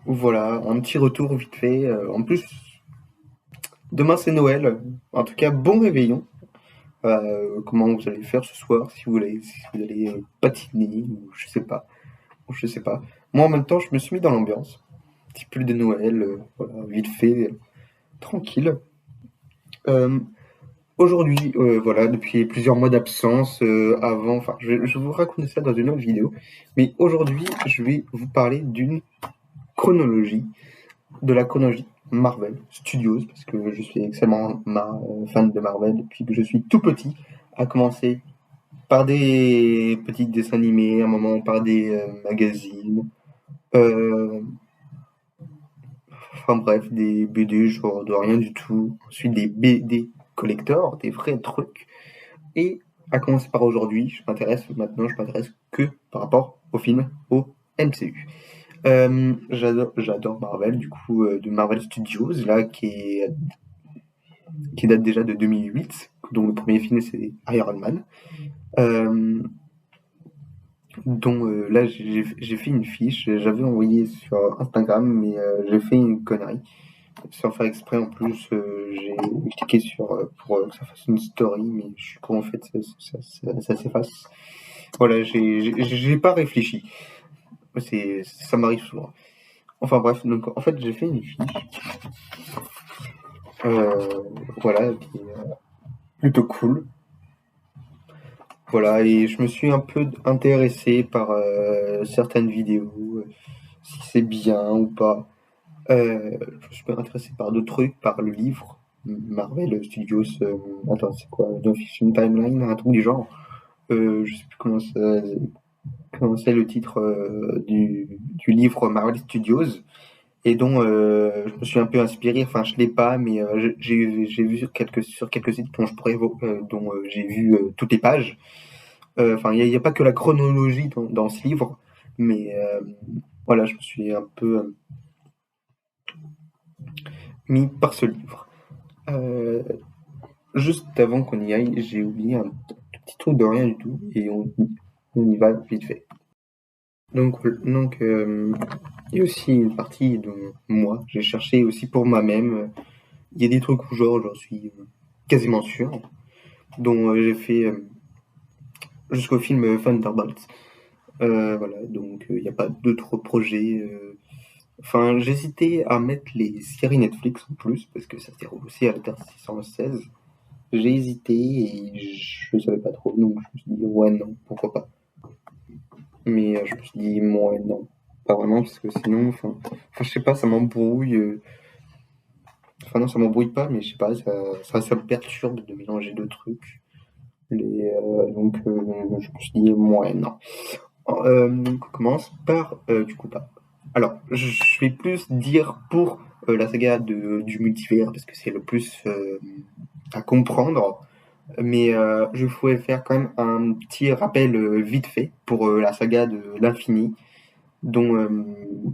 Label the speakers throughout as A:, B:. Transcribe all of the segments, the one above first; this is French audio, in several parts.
A: Voilà, un petit retour vite fait. En plus, demain c'est Noël. En tout cas, bon réveillon. Comment vous allez faire ce soir si vous allez patiner ou je sais pas. Ou je sais pas. Moi en même temps, je me suis mis dans l'ambiance. Petit pull de Noël, voilà, vite fait, tranquille. Euh, Aujourd'hui, voilà, depuis plusieurs mois d'absence, enfin, je vais vous raconter ça dans une autre vidéo. Mais aujourd'hui, je vais vous parler chronologie, de la chronologie Marvel Studios, parce que je suis extrêmement fan de Marvel depuis que je suis tout petit, à commencer par des petits dessins animés, à un moment par des magazines, euh, enfin bref, des BD, genre de rien du tout, ensuite des BD collector, des vrais trucs, et à commencer par aujourd'hui, je m'intéresse que par rapport au film, au MCU. J'adore Marvel, du coup, de Marvel Studios, là, qui date déjà de 2008, dont le premier film c'est Iron Man, euh, dont là j'ai fait une fiche, j'avais envoyé sur Instagram, mais j'ai fait une connerie. Sans faire exprès en plus, j'ai cliqué pour que ça fasse une story, mais je suis con en fait, ça s'efface. Voilà, j'ai pas réfléchi. Ça m'arrive souvent. Enfin bref, donc en fait j'ai fait une fiche, euh, voilà, qui est plutôt cool. Voilà, et je me suis un peu intéressé par certaines vidéos, si c'est bien ou pas. Je me suis pas intéressé par d'autres trucs, par le livre, Marvel Studios, attends, c'est quoi, No Fiction Timeline, un truc du genre. Je sais plus comment c'est le titre du livre Marvel Studios, et dont je me suis un peu inspiré, enfin je l'ai pas, mais j'ai vu sur quelques sites dont j'ai vu toutes les pages. Enfin, il y a pas que la chronologie dans ce livre, mais voilà, je me suis un peu mis par ce livre. Euh, Juste avant qu'on y aille, j'ai oublié un petit truc de rien du tout, et on y va vite fait. Donc, il y a aussi une partie dont moi, j'ai cherché aussi pour moi-même. Il y a des trucs où genre, j'en suis quasiment sûr, dont j'ai fait jusqu'au film Thunderbolts. Voilà, donc il n'y a pas d'autres projets. Enfin, j'hésitais à mettre les séries Netflix en plus, parce que ça se déroule aussi à la Terre 616. J'ai hésité et je savais pas trop, donc je me suis dit, ouais, non, pourquoi pas. Mais je me suis dit, ouais, non, pas vraiment, parce que sinon, je sais pas, ça m'embrouille. Enfin, non, ça m'embrouille pas, mais je sais pas, ça me perturbe de mélanger deux trucs. Je me suis dit, ouais, non. Donc, on commence par, du coup, pas. Alors, je vais plus dire pour la saga du multivers, parce que c'est le plus à comprendre. Mais je voulais faire quand même un petit rappel vite fait pour la saga de l'infini, dont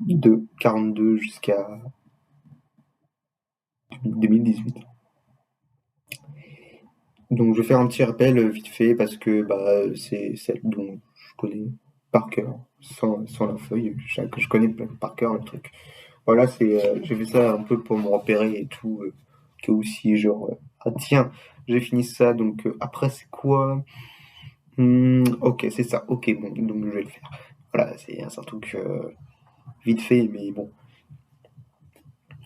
A: de 42 jusqu'à 2018. Donc je vais faire un petit rappel vite fait parce que bah, c'est celle dont je connais par cœur, sans la feuille, que je connais par cœur le truc. Voilà, j'ai fait ça un peu pour me repérer et tout, que aussi genre, ah tiens, j'ai fini ça, donc après c'est quoi? Ok, c'est ça, ok, bon, donc je vais le faire. Voilà, c'est un truc vite fait, mais bon.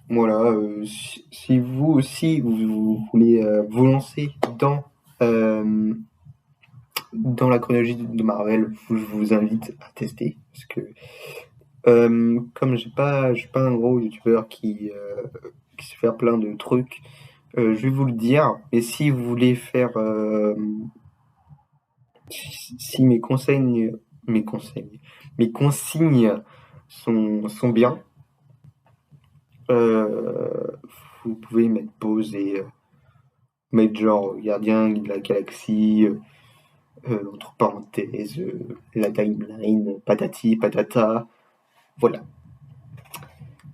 A: Voilà, si vous aussi vous voulez vous lancer euh, dans la chronologie de Marvel, je vous invite à tester. Parce que comme j'ai pas un gros youtubeur qui sait faire plein de trucs, je vais vous le dire. Mais si vous voulez faire, si mes conseils, mes consignes sont bien, euh, vous pouvez mettre pause et mettre genre gardien de la galaxie, entre parenthèses, la timeline, patati patata, voilà.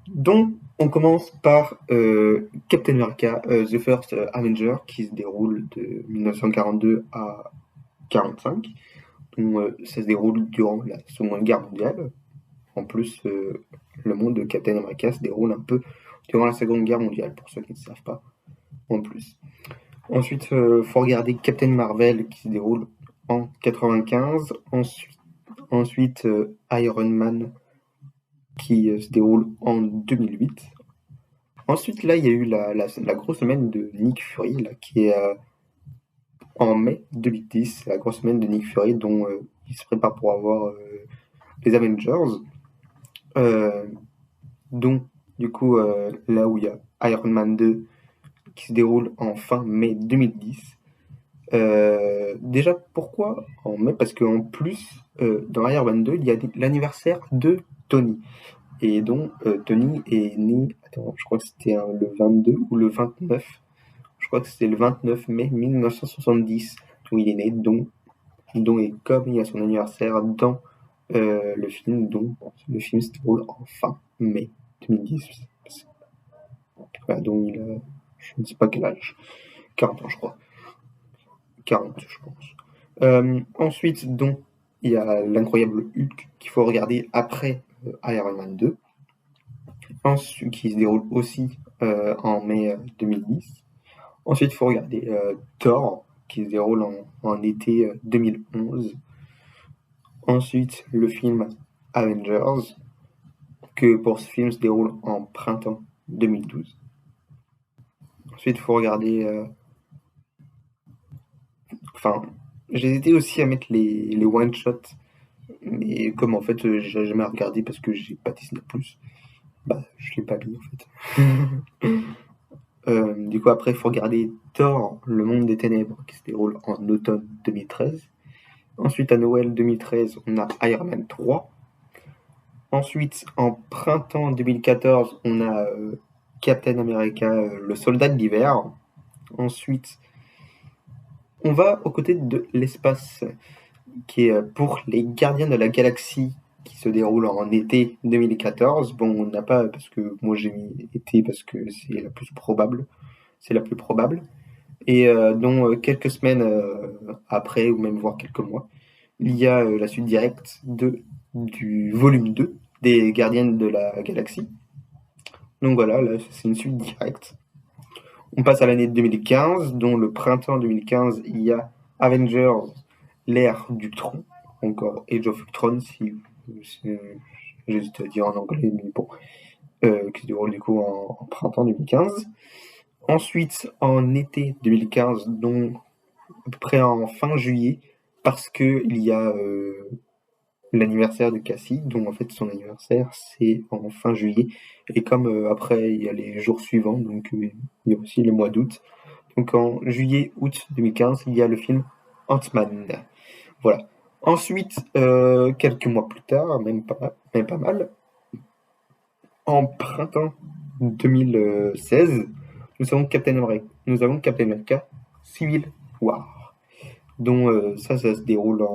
A: Donc, on commence par Captain America, The First Avenger, qui se déroule de 1942 à 45. Donc, ça se déroule durant la Seconde Guerre mondiale. En plus, le monde de Captain America se déroule un peu durant la Seconde Guerre mondiale, pour ceux qui ne savent pas, en plus. Ensuite, faut regarder Captain Marvel qui se déroule en 95. Ensuite, Iron Man qui se déroule en 2008. Ensuite, là, il y a eu la grosse semaine de Nick Fury, là, qui est en mai 2010. La grosse semaine de Nick Fury, dont il se prépare pour avoir les Avengers. Dont, du coup, là où il y a Iron Man 2 qui se déroule en fin mai 2010. Déjà, pourquoi en mai? Parce qu'en plus, dans Iron Man 2, il y a l'anniversaire de Tony. Et donc, Tony est né, attends, je crois que c'était le 22 ou le 29. Je crois que c'était le 29 mai 1970 où il est né, et comme il y a son anniversaire dans le film, donc le film se déroule en fin mai 2010. Voilà, donc il a, je ne sais pas quel âge, 40 ans je crois. 40 je pense. Ensuite, donc, il y a l'incroyable Hulk qu'il faut regarder après Iron Man 2. Ensuite, qui se déroule aussi en mai 2010. Ensuite, il faut regarder Thor, qui se déroule en été 2011. Ensuite, le film Avengers, que pour ce film se déroule en printemps 2012. Ensuite, il faut regarder... Enfin, j'ai hésité aussi à mettre les one-shots, mais comme en fait, j'ai jamais regardé parce que j'ai pas Disney+, bah, je l'ai pas mis en fait. Du coup, après, il faut regarder Thor, le monde des ténèbres, qui se déroule en automne 2013. Ensuite, à Noël 2013, on a Iron Man 3. Ensuite, en printemps 2014, on a Captain America, le soldat de l'hiver. Ensuite, on va aux côtés de l'espace, qui est pour les Gardiens de la Galaxie, qui se déroule en été 2014. Bon, on n'a pas, parce que moi j'ai mis été parce que c'est la plus probable. C'est la plus probable. Et dont quelques semaines après, ou même voire quelques mois, il y a la suite directe du volume 2 des Gardiens de la Galaxie. Donc voilà, là c'est une suite directe. On passe à l'année 2015, dont le printemps 2015, il y a Avengers, l'ère d'Ultron, encore Age of Ultron, si j'hésite à dire en anglais, mais bon, qui se déroule du coup en printemps 2015. Ensuite, en été 2015, dont à peu près en fin juillet, parce qu'il y a l'anniversaire de Cassie, dont en fait son anniversaire c'est en fin juillet, et comme après il y a les jours suivants, donc il y a aussi le mois d'août. Donc en juillet-août 2015, il y a le film Ant-Man. Voilà. Ensuite, quelques mois plus tard, même pas mal, en printemps 2016, nous avons Captain America Civil War, dont ça se déroule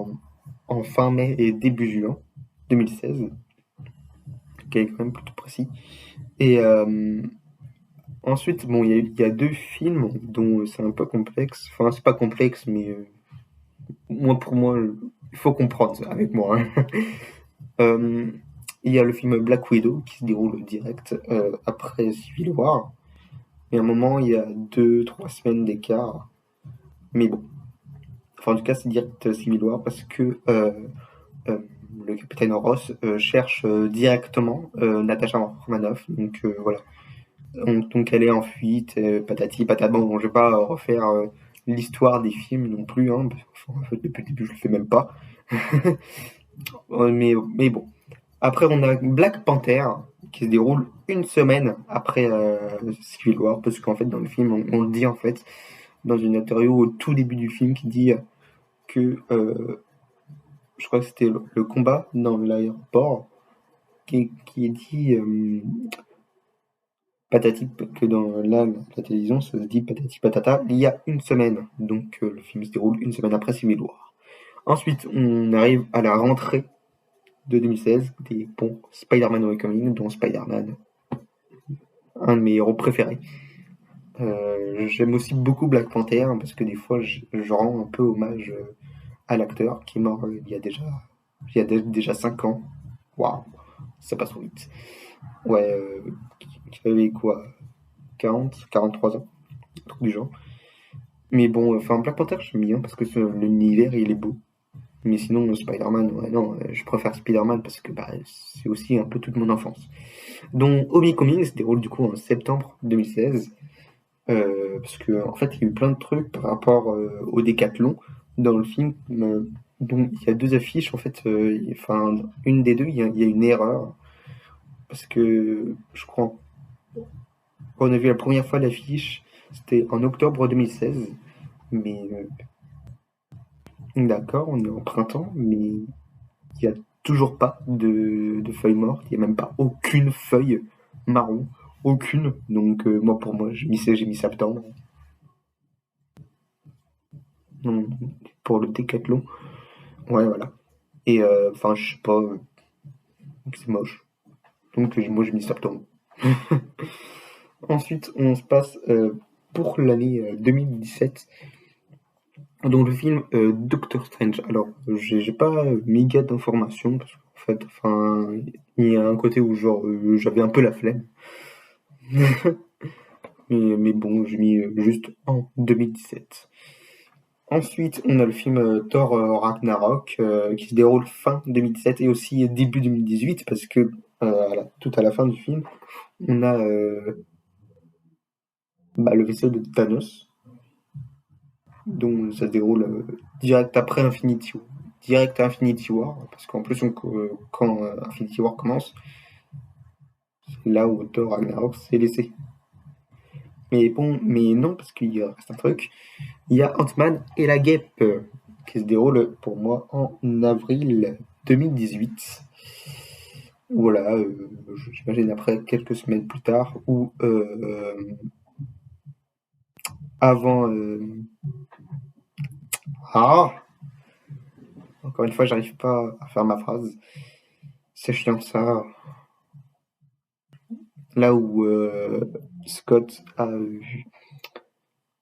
A: en fin mai et début juin 2016, qui est quand même plutôt précis. Et ensuite, bon, il y a deux films dont c'est un peu complexe. Enfin, c'est pas complexe, mais pour moi, il faut comprendre ça avec moi. Hein. Il y a le film Black Widow qui se déroule direct après Civil War. Et à un moment, il y a 2-3 semaines d'écart. Mais bon. Enfin, en tout cas, c'est direct Civil War parce que le capitaine Ross cherche directement Natasha Romanoff. Donc voilà. Donc elle est en fuite, patati patata. Bon, je vais pas refaire l'histoire des films non plus. Hein, en fait, depuis le début, je le fais même pas. mais bon. Après, on a Black Panther qui se déroule une semaine après Civil War, parce qu'en fait, dans le film, on le dit en fait, dans une interview au tout début du film, qui dit que je crois que c'était le combat dans l'aéroport, qui est dit patati, que dans la télévision, ça se dit patati patata, il y a une semaine. Donc le film se déroule une semaine après Civil War. Ensuite, on arrive à la rentrée de 2016, des bons Spider-Man Homecoming, dont Spider-Man, un de mes héros préférés. J'aime aussi beaucoup Black Panther, parce que des fois, je rends un peu hommage à l'acteur qui est mort il y a déjà 5 ans. Waouh! ça passe trop vite. Ouais, qui avait quoi, 43 ans, un truc du genre. Mais bon, enfin, Black Panther, j'aime bien parce que l'univers, il est beau. Mais sinon, Spider-Man, ouais, non, je préfère Spider-Man parce que bah, c'est aussi un peu toute mon enfance. Donc, Homecoming se déroule du coup en septembre 2016. Parce que en fait, il y a eu plein de trucs par rapport au Décathlon dans le film. Donc, il y a deux affiches, en fait, enfin, une des deux, il y a une erreur. Parce que je crois, on a vu la première fois l'affiche, c'était en octobre 2016. Mais d'accord, on est en printemps, mais il n'y a toujours pas de feuilles mortes, il n'y a même pas aucune feuille marron, aucune. Donc moi pour moi, j'ai mis septembre. Non, pour le décathlon. Ouais, voilà. Et enfin, je sais pas, c'est moche. Donc moi j'ai mis septembre. Ensuite, on se passe pour l'année 2017. Donc le film Doctor Strange. Alors, j'ai pas méga d'informations parce qu'en fait, enfin, il y a un côté où genre j'avais un peu la flemme. Mais bon, j'ai mis juste en 2017. Ensuite, on a le film Thor Ragnarok qui se déroule fin 2017 et aussi début 2018 parce que tout à la fin du film, on a le vaisseau de Thanos, dont ça se déroule direct après direct à Infinity War, parce qu'en plus quand Infinity War commence, c'est là où Thor Ragnarok s'est laissé. Mais bon, mais non, parce qu'il reste un truc. Il y a Ant-Man et la Guêpe qui se déroule pour moi en avril 2018. Voilà, j'imagine après quelques semaines plus tard ou avant. Ah! Encore une fois, j'arrive pas à faire ma phrase. C'est chiant ça. Là où Scott a eu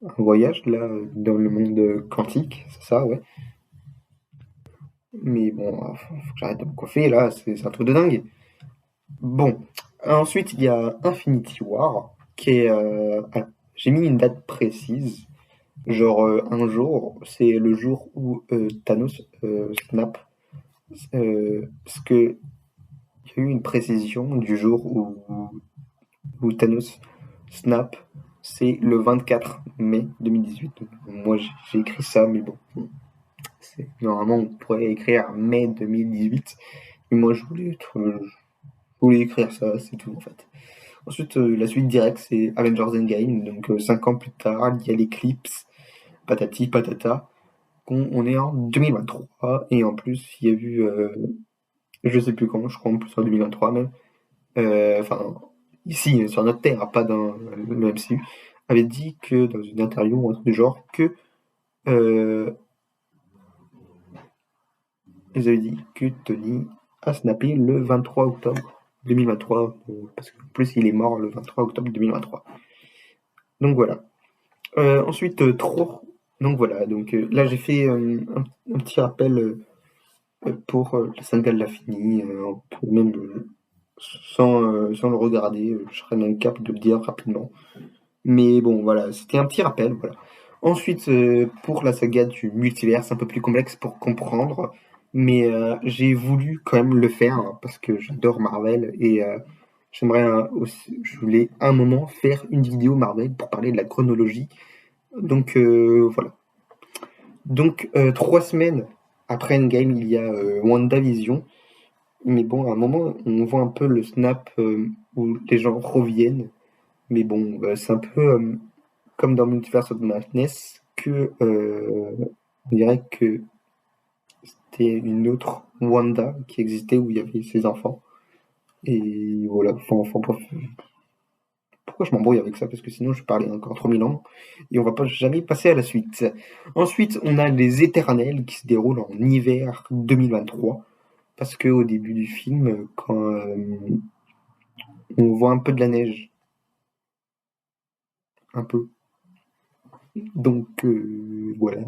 A: un voyage là dans le monde quantique, c'est ça, ouais. Mais bon, faut que j'arrête de me coiffer là, c'est un truc de dingue. Bon, ensuite il y a Infinity War qui est. J'ai mis une date précise, genre un jour, c'est le jour où Thanos snap. Parce que il y a eu une précision du jour où Thanos snap, c'est le 24 mai 2018. Donc, moi j'ai écrit ça, mais bon, normalement on pourrait écrire mai 2018, mais moi je voulais écrire ça, c'est tout en fait. Ensuite, la suite directe, c'est Avengers Endgame, donc 5 ans plus tard, il y a l'éclipse, patati patata. On est en 2023, et en plus, il y a eu, je sais plus quand, je crois en plus en 2023 même, enfin, ici, sur notre Terre, pas dans le MCU, avait dit que dans une interview ou un truc du genre, que ils avaient dit que Tony a snappé le 23 octobre 2023, parce qu'en plus il est mort le 23 octobre 2023. Donc voilà. Ensuite, trop. Donc voilà, donc là j'ai fait un petit rappel pour la saga de l'infini, même sans le regarder, je serais même capable de le dire rapidement. Mais bon, voilà, c'était un petit rappel, voilà. Ensuite, pour la saga du multivers, c'est un peu plus complexe pour comprendre, mais j'ai voulu quand même le faire hein, parce que j'adore Marvel et j'aimerais aussi, je voulais un moment faire une vidéo Marvel pour parler de la chronologie. Donc voilà. Donc 3 semaines après Endgame, il y a WandaVision, mais bon, à un moment, on voit un peu le snap où les gens reviennent, mais bon, c'est un peu comme dans Multiverse of Madness, que on dirait que c'était une autre Wanda qui existait où il y avait ses enfants. Et voilà, enfin, bref. Pourquoi je m'embrouille avec ça? Parce que sinon je vais parler encore 3000 ans et on va pas jamais passer à la suite. Ensuite, on a les Éternels qui se déroulent en hiver 2023. Parce que au début du film, quand on voit un peu de la neige, un peu. Donc voilà,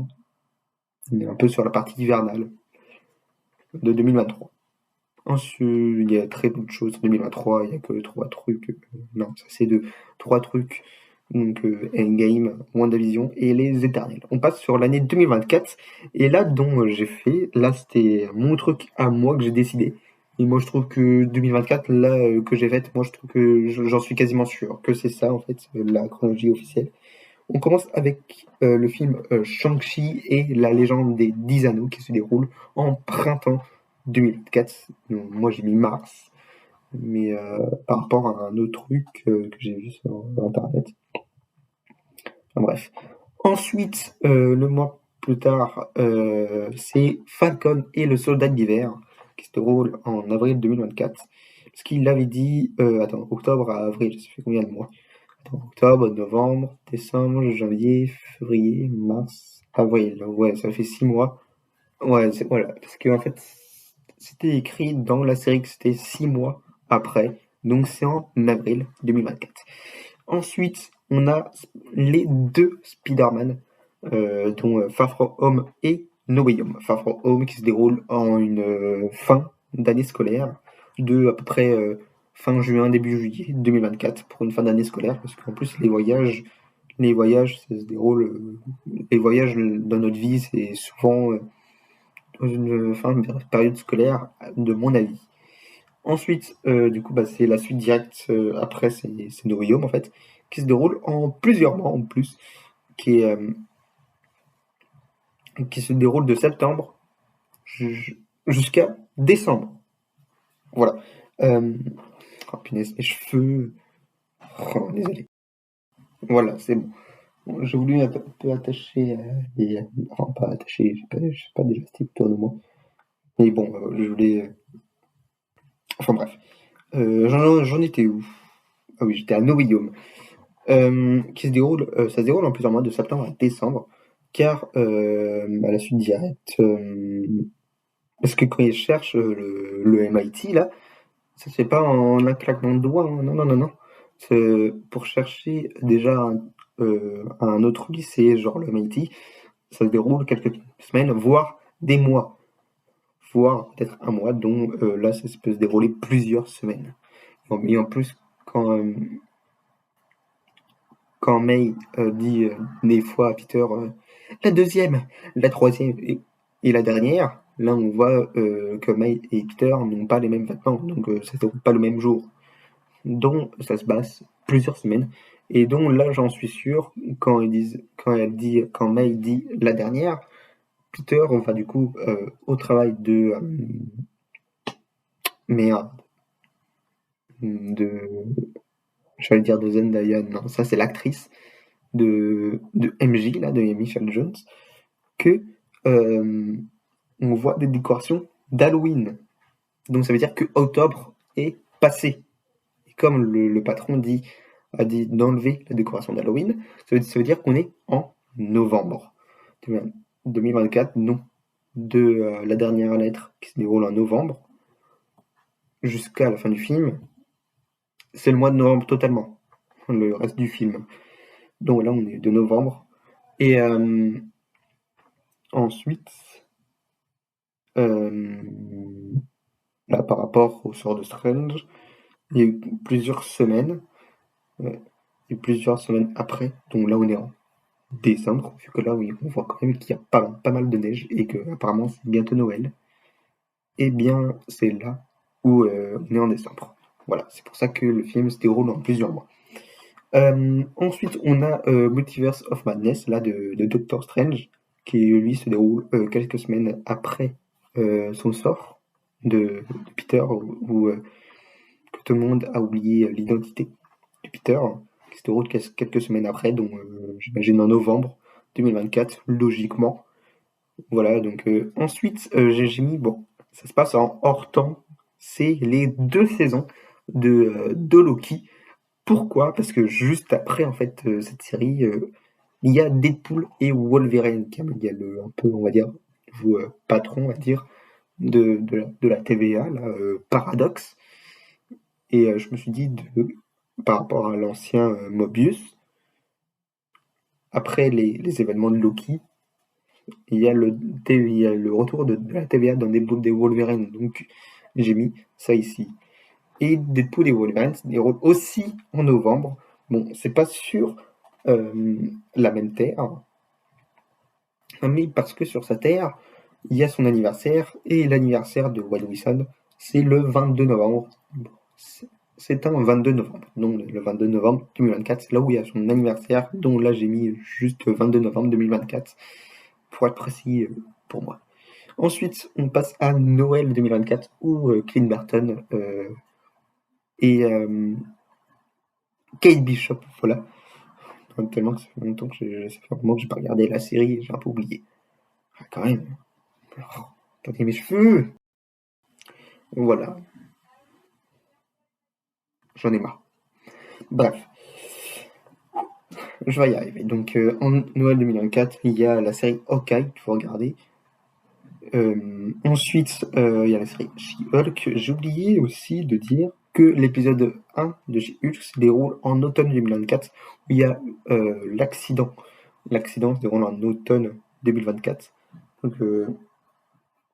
A: on est un peu sur la partie hivernale de 2023. Ensuite, il y a très peu de choses en 2023, il y a que 3 trucs, non, ça c'est 2, 3 trucs, donc Endgame, WandaVision et Les Éternels. On passe sur l'année 2024 et là dont j'ai fait, là c'était mon truc à moi que j'ai décidé et moi je trouve que 2024 là, que j'ai faite, moi je trouve que j'en suis quasiment sûr que c'est ça en fait, la chronologie officielle. On commence avec le film Shang-Chi et la légende des 10 anneaux qui se déroule en printemps 2004. Donc, moi j'ai mis mars, mais par rapport à un autre truc que j'ai vu sur internet. Enfin, bref. Ensuite, le mois plus tard, c'est Falcon et le soldat d'hiver qui se déroule en avril 2024. Ce qu'il avait dit, attends, octobre à avril, ça fait combien de mois? Octobre, novembre, décembre, janvier, février, mars, avril. Ouais, ça fait 6 mois. Ouais, voilà. Parce que en fait, c'était écrit dans la série que c'était 6 mois après. Donc c'est en avril 2024. Ensuite, on a les deux Spider-Man, dont Far From Home et No Way Home. Far From Home qui se déroule en une fin d'année scolaire de à peu près fin juin, début juillet 2024 pour une fin d'année scolaire, parce qu'en plus les voyages, ça se déroule, les voyages dans notre vie, c'est souvent dans une fin de période scolaire, de mon avis. Ensuite, du coup, bah, c'est la suite directe après, c'est No Way Home en fait, qui se déroule en plusieurs mois en plus, qui, est, qui se déroule de septembre jusqu'à décembre. Voilà. Oh punaise, mes cheveux. Oh, désolé. Voilà, c'est bon. Bon, j'ai voulu un peu attacher enfin, pas attacher, j'ai pas d'élastique autour de moi. Mais bon, je voulais. Enfin bref. J'en étais où? Ah oui, j'étais à No Way Home. Ça se déroule en plusieurs mois, de septembre à décembre, car à la suite directe, parce que quand ils cherchent le MIT, là, ça se fait pas en un claquement de doigts, hein. Non, non, non, non. C'est pour chercher déjà un autre lycée, genre le MIT, ça se déroule quelques semaines, voire des mois, voire peut-être un mois, dont là, ça peut se dérouler plusieurs semaines. Bon, et en plus, quand May dit des fois à Peter la deuxième, la troisième et la dernière, là on voit que May et Peter n'ont pas les mêmes vêtements, donc ça se déroule pas le même jour. Donc ça se passe plusieurs semaines. Et donc là j'en suis sûr, quand May dit la dernière, Peter va du coup au travail merde, de j'allais dire de Zendaya, non, ça c'est l'actrice de MJ, là, de Michelle Jones, que on voit des décorations d'Halloween. Donc ça veut dire que octobre est passé. Et comme le patron a dit d'enlever la décoration d'Halloween, ça veut dire qu'on est en novembre 2024, non. De la dernière lettre qui se déroule en novembre jusqu'à la fin du film, c'est le mois de novembre totalement, le reste du film. Donc là, on est de novembre. Et ensuite, là, par rapport au sort de Strange, il y a eu plusieurs semaines, et plusieurs semaines après, donc là on est en décembre, vu que là oui, on voit quand même qu'il y a pas mal de neige et que apparemment c'est bientôt Noël. Et bien c'est là où on est en décembre. Voilà, c'est pour ça que le film se déroule en plusieurs mois. Ensuite, on a Multiverse of Madness, là, de Doctor Strange, qui lui se déroule quelques semaines après son sort de Peter, où que tout le monde a oublié l'identité de Peter, qui se déroule quelques semaines après, donc j'imagine en novembre 2024, logiquement. Voilà, donc ensuite, j'ai mis, bon, ça se passe en hors temps, c'est les 2 saisons de Loki. Pourquoi? Parce que juste après, en fait, cette série, il y a Deadpool et Wolverine, qui il y a un peu, on va dire, patron, on va dire, de la TVA, là, Paradox. Et je me suis dit, par rapport à l'ancien Mobius, après les événements de Loki, il y a le retour de la TVA dans Deadpool et Wolverine. Donc, j'ai mis ça ici. Et Deadpool et Wolverine se déroulent aussi en novembre. Bon, c'est pas sur la même Terre, mais parce que sur sa Terre, il y a son anniversaire, et l'anniversaire de Wade Wilson, c'est le 22 novembre. C'est un 22 novembre. Donc le 22 novembre 2024, c'est là où il y a son anniversaire. Donc là, j'ai mis juste 22 novembre 2024, pour être précis pour moi. Ensuite, on passe à Noël 2024, où Clint Barton et Kate Bishop, voilà. Tellement que ça fait longtemps que ça fait un moment que j'ai pas regardé la série, j'ai un peu oublié. Ah, quand même. Oh, regardez mes cheveux. Voilà, j'en ai marre. Bref, je vais y arriver. Donc en Noël 2024, il y a la série Hawkeye qu'il faut regarder. Ensuite, il y a la série She-Hulk. J'ai oublié aussi de dire que l'épisode 1 de She-Hulk se déroule en automne 2024, où il y a l'accident. L'accident se déroule en automne 2024. Donc,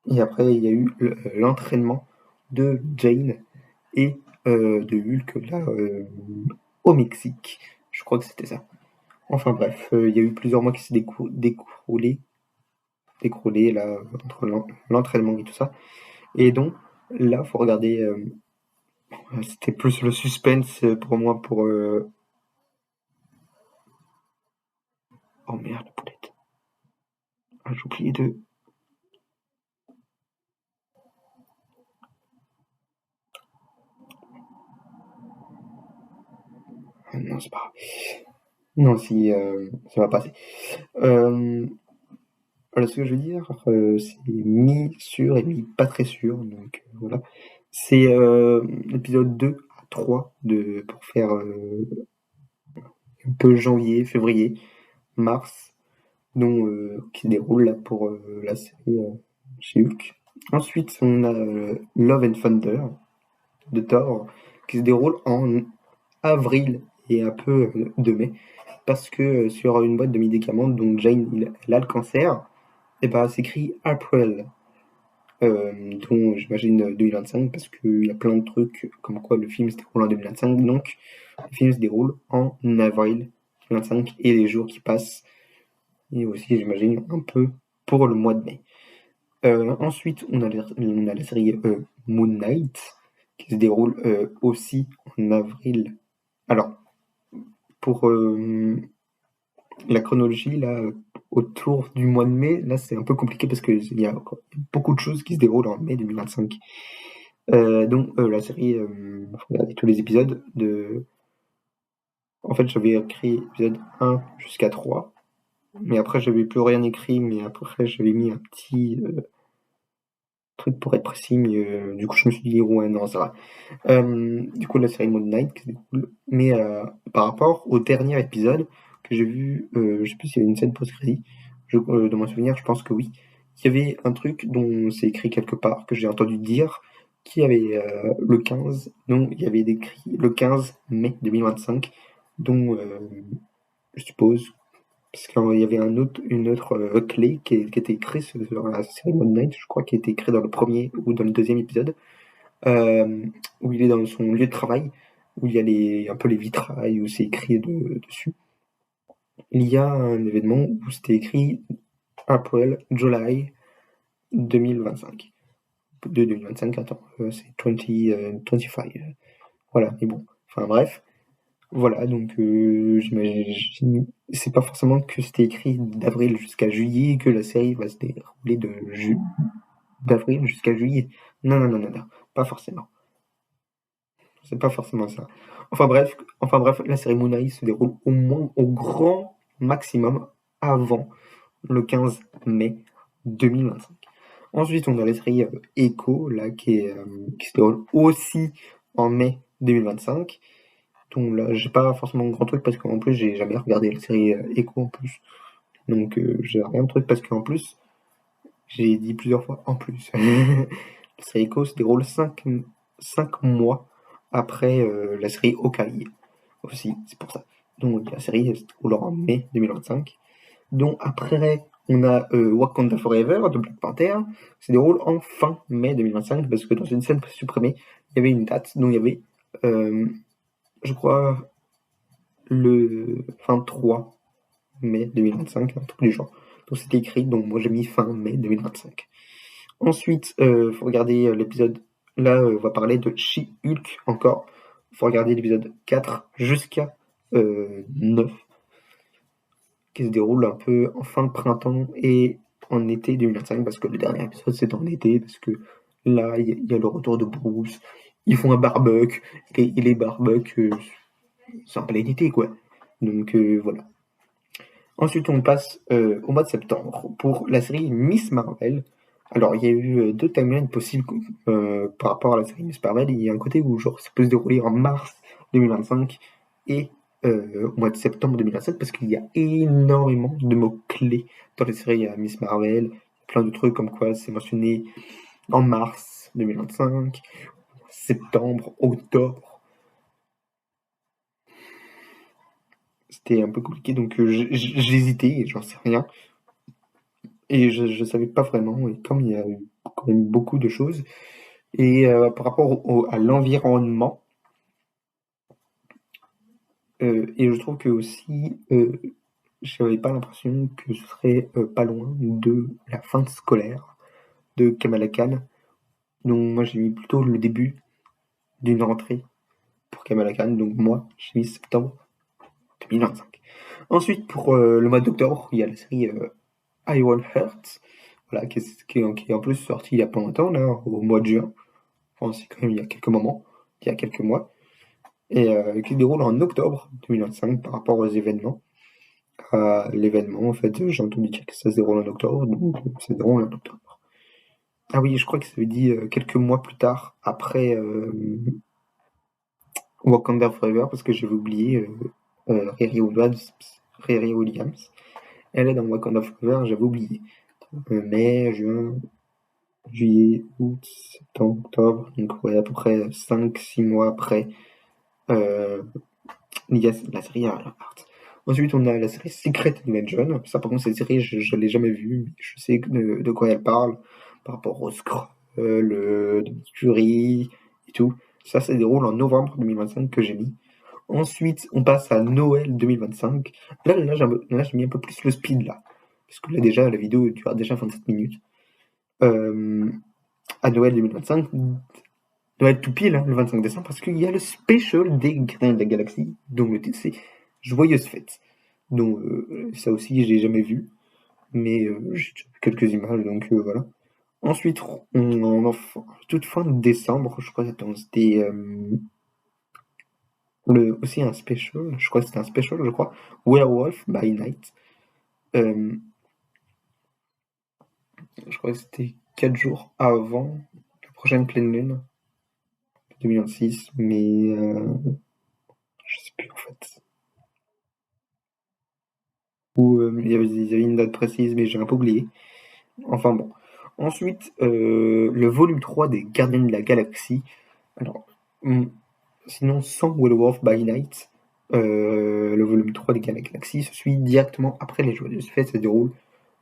A: et après, il y a eu l'entraînement de Jane et de Hulk là, au Mexique. Je crois que c'était ça. Enfin bref, il y a eu plusieurs mois qui s'est décroulé là, entre l'entraînement et tout ça. Et donc, là, faut regarder. C'était plus le suspense pour moi pour. Oh merde, la poulette. Ah, j'ai oublié de. Ah non, c'est pas grave. Non, si, ça va passer. Voilà ce que je veux dire. C'est mi-sûr et mi-pas très sûr. Donc voilà. C'est l'épisode 2 à 3 pour faire un peu janvier, février, mars, dont, qui se déroule là pour la série chez Hulk. Ensuite, on a Love and Thunder de Thor qui se déroule en avril et un peu de mai, parce que sur une boîte de médicaments dont Jane elle a le cancer, et ben s'écrit April, dont j'imagine 2025, parce qu'il y a plein de trucs comme quoi le film se déroule en 2025, donc le film se déroule en avril 2025 et les jours qui passent, et aussi j'imagine un peu pour le mois de mai. Ensuite, on a la série Moon Knight qui se déroule aussi en avril. Alors, pour la chronologie, là, autour du mois de mai, là, c'est un peu compliqué parce qu'il y a beaucoup de choses qui se déroulent en mai 2025. Donc, la série, faut regarder tous les épisodes de. En fait, j'avais écrit épisode 1 jusqu'à 3, mais après, j'avais plus rien écrit, mais après, j'avais mis un petit truc pour être précis, mais du coup, je me suis dit, ouais, non, ça va. Du coup, la série Moon Knight qui se déroule, mais par rapport au dernier épisode que j'ai vu, je sais plus s'il y avait une scène post-crédit, dans mon souvenir, je pense que oui. Il y avait un truc dont c'est écrit quelque part, que j'ai entendu dire, qui avait le 15, donc il y avait écrit le 15 mai 2025, dont je suppose, parce qu'il y avait une autre clé qui était écrite sur la série Moon Knight, je crois, qui était écrite dans le premier ou dans le deuxième épisode, où il est dans son lieu de travail, où il y a un peu les vitrailles, où c'est écrit dessus. Il y a un événement où c'était écrit April, July 2025. De 2025, attends, c'est 2025. Voilà, mais bon, enfin bref. Voilà, donc j'imagine, c'est pas forcément que c'était écrit d'avril jusqu'à juillet que la série va se dérouler d'avril jusqu'à juillet. Non, non, non, non, non, pas forcément. C'est pas forcément ça. Enfin bref, la série Moon Knight se déroule au moins, au grand maximum, avant le 15 mai 2025. Ensuite, on a la série Echo, là, qui se déroule aussi en mai 2025. Donc là, j'ai pas forcément grand truc parce qu'en plus, j'ai jamais regardé la série Echo en plus. Donc j'ai rien de truc parce qu'en plus, j'ai dit plusieurs fois en plus. La série Echo se déroule 5 mois après la série Hawkeye aussi, c'est pour ça. Donc la série se déroule en mai 2025. Donc après On a Wakanda Forever de Black Panther, qui se déroule en fin mai 2025, parce que dans une scène supprimée, il y avait une date dont il y avait, je crois, le 23 mai 2025, un truc du genre. Donc c'était écrit, donc moi j'ai mis fin mai 2025. Ensuite, faut regarder l'épisode. Là, on va parler de She-Hulk encore. Faut regarder l'épisode 4 jusqu'à 9, qui se déroule un peu en fin de printemps et en été 2025, parce que le dernier épisode c'est en été, parce que là il y a le retour de Bruce. Ils font un barbecue, et les barbecues, c'est en plein été quoi. Donc voilà. Ensuite, on passe au mois de septembre pour la série Miss Marvel. Alors, il y a eu deux timelines possibles par rapport à la série Miss Marvel. Il y a un côté où genre, ça peut se dérouler en mars 2025 et au mois de septembre 2027 parce qu'il y a énormément de mots-clés dans la série Miss Marvel. Plein de trucs comme quoi c'est mentionné en mars 2025, septembre, octobre. C'était un peu compliqué, donc j'hésitais, j'en sais rien. Et je savais pas vraiment, et comme il y a eu quand même beaucoup de choses, et par rapport à l'environnement, et je trouve que aussi, j'avais pas l'impression que ce serait pas loin de la fin scolaire de Kamala Khan. Donc moi j'ai mis plutôt le début d'une rentrée pour Kamala Khan, donc moi j'ai mis septembre 2025. Ensuite pour le mois d'octobre, il y a la série Iron Heart, voilà, qui est en plus sortie il y a pas longtemps, là, au mois de juin. Enfin, c'est quand même il y a quelques moments, il y a quelques mois, et qui se déroule en octobre 2025 par rapport aux événements. L'événement, en fait, j'ai entendu dire que ça se déroule en octobre, donc ça se déroule en octobre. Ah oui, je crois que ça veut dire quelques mois plus tard, après Wakanda Forever, parce que j'avais oublié Riri Williams. Elle est dans Wakanda Forever, j'avais oublié. Mai, juin, juillet, août, septembre, octobre, donc ouais, à peu près 5-6 mois après il y a la série Iron Heart. Ensuite, on a la série Secret Invasion. Ça, par contre, cette série, je l'ai jamais vue, mais je sais de quoi elle parle par rapport au Skrull, de Fury et tout. Ça se déroule en novembre 2025 que j'ai mis. Ensuite, on passe à Noël 2025. J'ai mis un peu plus le speed là. Parce que là, déjà, la vidéo dure déjà 27 minutes. À Noël 2025, Noël tout pile, hein, le 25 décembre, parce qu'il y a le special des Gardiens de la Galaxie, dont le titre c'est Joyeuse Fête. Donc, ça aussi, je l'ai jamais vu, mais j'ai déjà vu quelques images, donc voilà. Ensuite, toute fin de décembre, je crois que c'était aussi un special, je crois que c'était un special, je crois, Werewolf by Night. Je crois que c'était 4 jours avant la prochaine pleine lune, 2026, mais je sais plus en fait. Ou il y avait une date précise, mais j'ai un peu oublié. Enfin bon. Ensuite, le volume 3 des Gardiens de la Galaxie. Alors, sinon, sans Werewolf by Night, le volume 3 des Gardiens de la Galaxie se suit directement après les Joyeuses Fêtes. Ça se déroule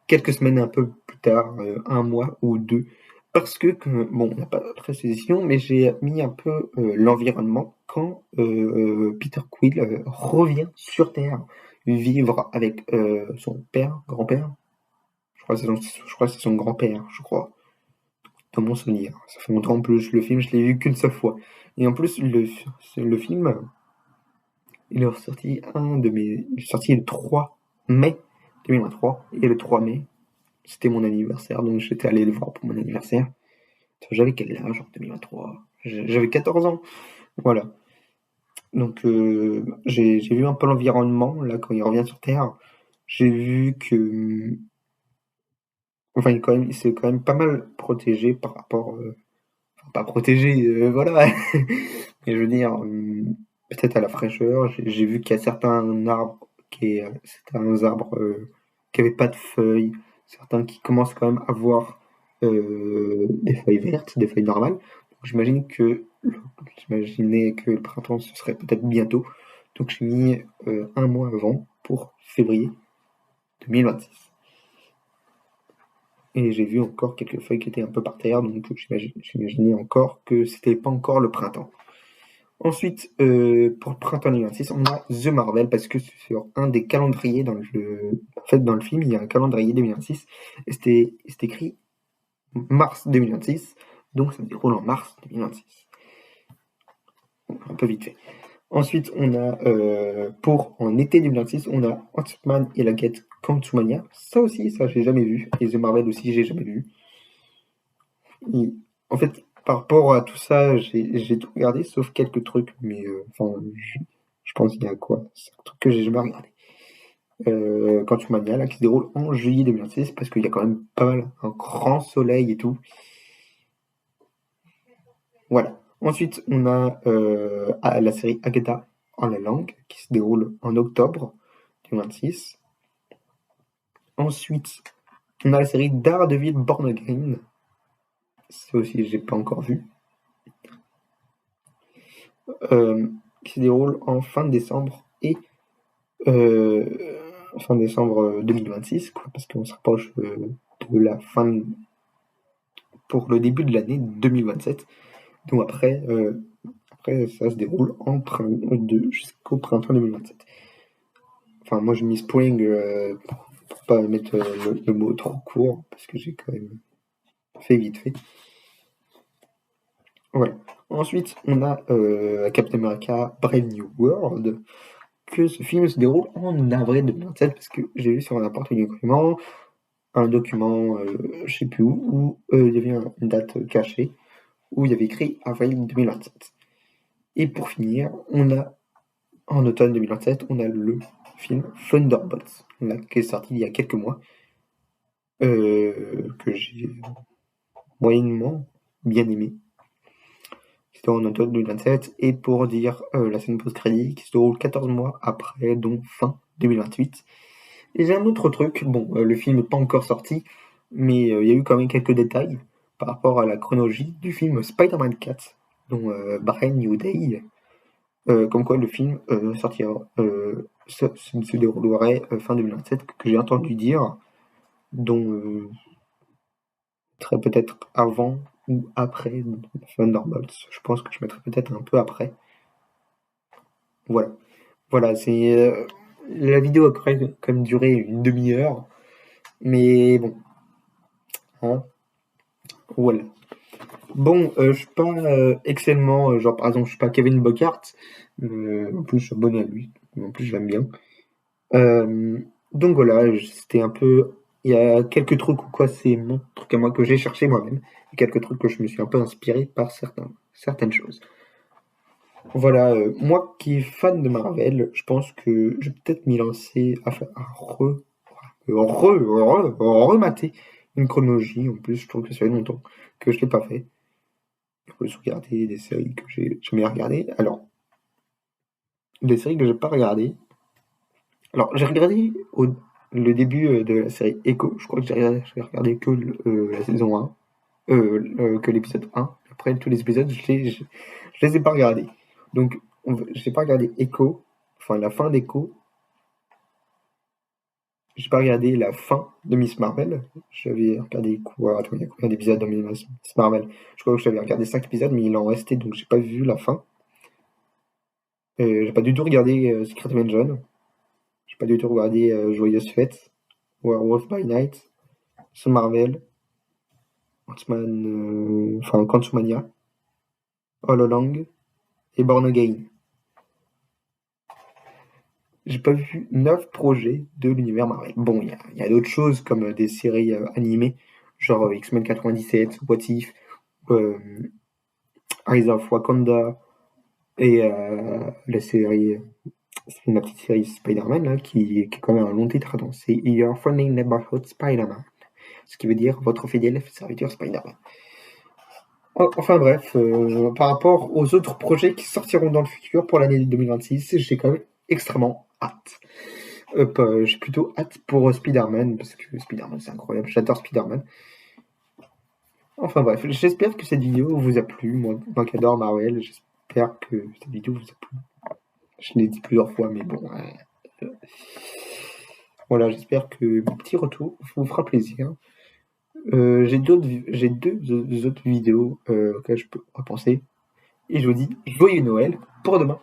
A: quelques semaines un peu plus tard, un mois ou deux. Parce que, bon, on n'a pas de précision, mais j'ai mis un peu l'environnement quand Peter Quill revient sur Terre vivre avec son père, grand-père. Je crois que c'est son grand-père, je crois, dans mon souvenir. Ça fait longtemps en plus, le film, je l'ai vu qu'une seule fois. Et en plus, le film, il est sorti il est sorti le 3 mai 2023. Et le 3 mai, c'était mon anniversaire, donc j'étais allé le voir pour mon anniversaire. J'avais quel âge en 2023? J'avais 14 ans. Voilà. Donc j'ai vu un peu l'environnement, là, quand il revient sur Terre. J'ai vu que enfin, il s'est quand même pas mal protégé par rapport, enfin pas protégé, voilà, mais je veux dire, peut-être à la fraîcheur. J'ai vu qu'il y a certains arbres qui avaient pas de feuilles, certains qui commencent quand même à avoir des feuilles vertes, des feuilles normales. Donc j'imaginais que le printemps ce serait peut-être bientôt. Donc j'ai mis un mois avant pour février 2026. Et j'ai vu encore quelques feuilles qui étaient un peu par terre, donc j'imaginais encore que c'était pas encore le printemps. Ensuite, pour le printemps 2026, on a The Marvel, parce que sur un des calendriers dans le film, il y a un calendrier 2026, et c'est écrit mars 2026, donc ça se déroule en mars 2026. Un peu vite fait. Ensuite, on a, en été 2026, on a Ant-Man et la Guêpe Quantumania. Ça aussi, ça, j'ai jamais vu. Et The Marvel aussi, j'ai jamais vu. Et, en fait, par rapport à tout ça, j'ai tout regardé, sauf quelques trucs, mais je pense qu'il y a quoi? C'est un truc que j'ai jamais regardé. Quantumania, là, qui se déroule en juillet 2026, parce qu'il y a quand même pas mal, un grand soleil et tout. Voilà. Ensuite, on a la série Agatha en la langue, qui se déroule en octobre 2026. Ensuite, on a la série Daredevil Born Again. Ça aussi, j'ai pas encore vu. Qui se déroule en fin décembre et fin décembre 2026, quoi, parce qu'on se rapproche de la fin pour le début de l'année 2027. Donc après, ça se déroule jusqu'au printemps 2027. Enfin, moi, j'ai mis spring pour pas mettre le mot trop court, parce que j'ai quand même fait vite fait. Voilà. Ensuite, on a Captain America Brave New World, que ce film se déroule en avril 2027, parce que j'ai vu sur n'importe quel document, je sais plus où il y avait une date cachée, où il y avait écrit avril 2027. Et pour finir, on a, en automne 2027, on a le film Thunderbolts, qui est sorti il y a quelques mois, que j'ai moyennement bien aimé. C'était en automne 2027, et pour dire la scène post-crédit qui se déroule 14 mois après, donc fin 2028. Et j'ai un autre truc, bon, le film n'est pas encore sorti, mais il y a eu quand même quelques détails par rapport à la chronologie du film Spider-Man 4, dont Brand New Day, comme quoi le film sortira, se déroulerait fin 2027, que j'ai entendu dire, dont très peut-être avant ou après Thunderbolts. Je pense que je mettrai peut-être un peu après. Voilà. Voilà, c'est la vidéo a quand même duré une demi-heure, mais bon, hein, voilà. Bon, je suis pas excellemment, genre par exemple, je suis pas Kevin Bockhart, en plus je suis abonné à lui, en plus je l'aime bien. Donc voilà, c'était un peu, il y a quelques trucs ou quoi, c'est mon truc à moi que j'ai cherché moi-même, et quelques trucs que je me suis un peu inspiré par certaines choses. Voilà, moi qui est fan de Marvel, je pense que je vais peut-être m'y lancer à remater une chronologie. En plus, je trouve que ça fait longtemps que je l'ai pas fait. Je peux regarder des séries que j'ai jamais regardées. Alors, des séries que j'ai pas regardées. Alors, j'ai regardé le début de la série Echo. Je crois que j'ai regardé que la saison 1, que l'épisode 1. Après, tous les épisodes, je les ai pas regardés. Donc, j'ai pas regardé Echo, enfin la fin d'Echo. J'ai pas regardé la fin de Miss Marvel. J'avais regardé quoi? Attends, il y a combien d'épisodes dans Miss Marvel? Je crois que j'avais regardé 5 épisodes, mais il en restait, donc j'ai pas vu la fin. J'ai pas du tout regardé Secret Invasion. J'ai pas du tout regardé Joyeuse Fête, Werewolf by Night, The Marvel, Ant-Man, Quantumania, All Along et Born Again. J'ai pas vu 9 projets de l'univers Marvel. Bon, il y a d'autres choses comme des séries animées, genre X-Men 97, What If, Eyes of Wakanda et la série, ma petite série Spider-Man là, qui est quand même un long titre. Attends, c'est Your Friendly Neighborhood Spider-Man, ce qui veut dire votre fidèle serviteur Spider-Man. Enfin bref, par rapport aux autres projets qui sortiront dans le futur pour l'année 2026, j'ai quand même extrêmement hâte. J'ai plutôt hâte pour Spider-Man, parce que Spider-Man c'est incroyable, j'adore Spider-Man. Enfin bref, j'espère que cette vidéo vous a plu, moi qui adore Marvel, j'espère que cette vidéo vous a plu. Je l'ai dit plusieurs fois, mais bon. Voilà, j'espère que mon petit retour vous fera plaisir. J'ai 2 autres vidéos, auxquelles je peux repenser et je vous dis joyeux Noël pour demain.